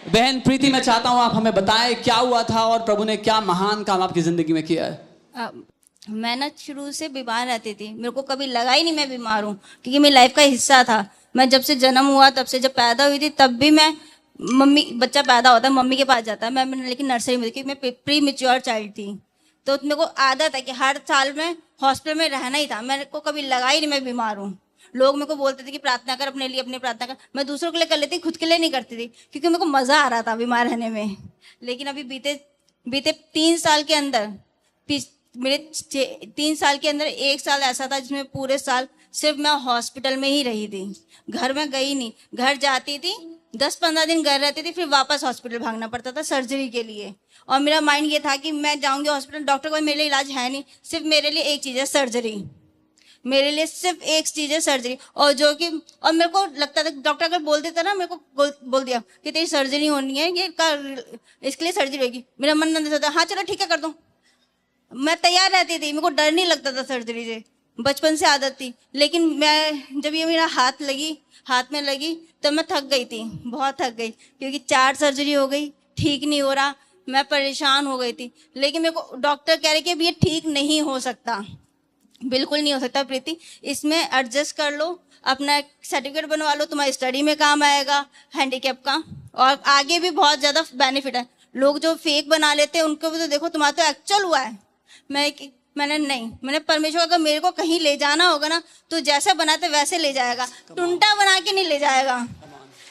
बहन प्रीति, मैं चाहता हूँ आप हमें बताएं क्या हुआ था और प्रभु ने क्या महान काम आपकी जिंदगी में किया है। मैं ना शुरू से बीमार रहती थी। मेरे को कभी लगा ही नहीं मैं बीमार हूँ, क्योंकि मेरी लाइफ का हिस्सा था। मैं जब से जन्म हुआ, तब से जब पैदा हुई थी, तब भी मैं मम्मी, बच्चा पैदा होता है मम्मी के पास जाता है, मैं लेकिन नर्सरी में थी, क्योंकि मैं प्री मेच्योर चाइल्ड थी। तो मेरे को आदत है कि हर साल में हॉस्पिटल में रहना ही था। मेरे को कभी लगा ही नहीं मैं बीमार हूँ। लोग मेरे को बोलते थे कि प्रार्थना कर, अपने लिए अपनी प्रार्थना कर। मैं दूसरों के लिए कर लेती, खुद के लिए नहीं करती थी, क्योंकि मेरे को मजा आ रहा था बीमार रहने में। लेकिन अभी बीते बीते 3 साल के अंदर, मेरे 3 साल के अंदर 1 साल ऐसा था जिसमें पूरे साल सिर्फ मैं हॉस्पिटल में ही रही थी। घर में गई नहीं। घर जाती थी, 10-15 दिन घर रहती थी, फिर वापस हॉस्पिटल भागना पड़ता था सर्जरी के लिए। और मेरा माइंड ये था कि मैं जाऊंगी हॉस्पिटल, डॉक्टर को मेरे लिए इलाज है नहीं, सिर्फ मेरे लिए एक चीज़ है सर्जरी। मेरे लिए सिर्फ एक चीज़ है सर्जरी। और जो कि और मेरे को लगता था, डॉक्टर अगर बोल देता ना, मेरे को बोल दिया कि तेरी सर्जरी होनी है, ये इसके लिए सर्जरी होगी, मेरा मन नहीं होता, हाँ चलो ठीक है कर दो। मैं तैयार रहती थी, मेरे को डर नहीं लगता था सर्जरी से, बचपन से आदत थी। लेकिन मैं जब ये मेरा हाथ में लगी, तब मैं थक गई थी, बहुत थक गई, क्योंकि 4 सर्जरी हो गई, ठीक नहीं हो रहा। मैं परेशान हो गई थी। लेकिन मेरे को डॉक्टर कह रहे कि अब ये ठीक नहीं हो सकता, बिल्कुल नहीं हो सकता प्रीति, इसमें एडजस्ट कर लो, अपना सर्टिफिकेट बनवा लो, तुम्हारी स्टडी में काम आएगा हैंडीकैप का, और आगे भी बहुत ज़्यादा बेनिफिट है। लोग जो फेक बना लेते हैं उनको भी तो देखो, तुम्हारा तो एक्चुअल हुआ है। मैंने परमेश्वर, अगर मेरे को कहीं ले जाना होगा ना, तो जैसा बनाते वैसे ले जाएगा, टुंटा बना के नहीं ले जाएगा।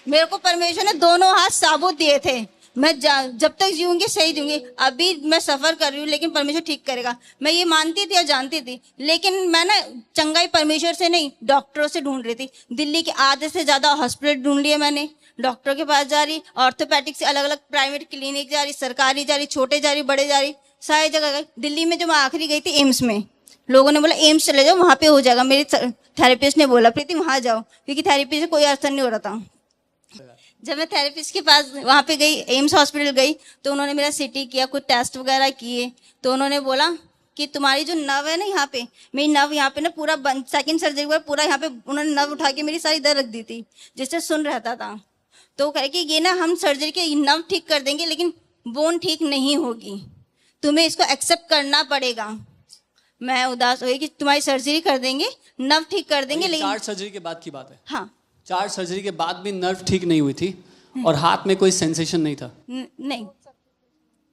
मेरे को परमेश्वर ने दोनों हाथ साबुत दिए थे। मैं जब तक जीऊंगी सही जीऊंगी। अभी मैं सफर कर रही हूँ, लेकिन परमेश्वर ठीक करेगा, मैं ये मानती थी और जानती थी। लेकिन मैं ना चंगाई परमेश्वर से नहीं, डॉक्टरों से ढूंढ रही थी। दिल्ली के आधे से ज्यादा हॉस्पिटल ढूंढ लिए मैंने, डॉक्टर के पास जा रही, ऑर्थोपैडिक से अलग अलग प्राइवेट क्लिनिक जा रही, सरकारी जा रही, छोटे जा रही, बड़े जा रही, सारी जगह गई। दिल्ली में जो मैं आखिरी गई थी एम्स में, लोगों ने बोला एम्स चले जाओ, वहां पे हो जाएगा। मेरे थेरेपिस्ट ने बोला प्रीति वहां जाओ, क्योंकि थेरेपी से कोई असर नहीं हो रहा था। जब मैं थेरेपिस्ट के पास वहाँ पे गई, एम्स हॉस्पिटल गई, तो उन्होंने मेरा सीटी किया, कुछ टेस्ट वगैरह किए। तो उन्होंने बोला कि तुम्हारी जो नर्व है ना यहाँ पे, मेरी नर्व यहाँ पे ना पूरा बंद, सेकंड सर्जरी हुआ पूरा यहाँ पे उन्होंने नर्व उठा के मेरी सारी दर्द रख दी थी, जिससे सुन रहता था। तो वो कहे कि ये ना हम सर्जरी के नर्व ठीक कर देंगे, लेकिन बोन ठीक नहीं होगी, तुम्हें इसको एक्सेप्ट करना पड़ेगा। मैं उदास हुई कि तुम्हारी सर्जरी कर देंगे, नर्व ठीक कर देंगे, लेकिन 4 सर्जरी के बाद की बात है। हाँ, 4 सर्जरी के बाद भी नर्व ठीक नहीं हुई थी और हाथ में कोई सेंसेशन नहीं था नहीं,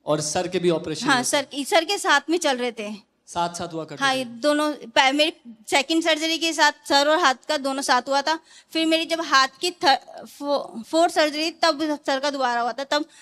और सर के भी ऑपरेशन। हाँ सर के साथ में चल रहे थे, साथ साथ हुआ करते हाँ थे। दोनों। मेरी सेकंड सर्जरी के साथ सर और हाथ का दोनों साथ हुआ था। फिर मेरी जब हाथ की 4th सर्जरी, तब सर का दोबारा हुआ था। तब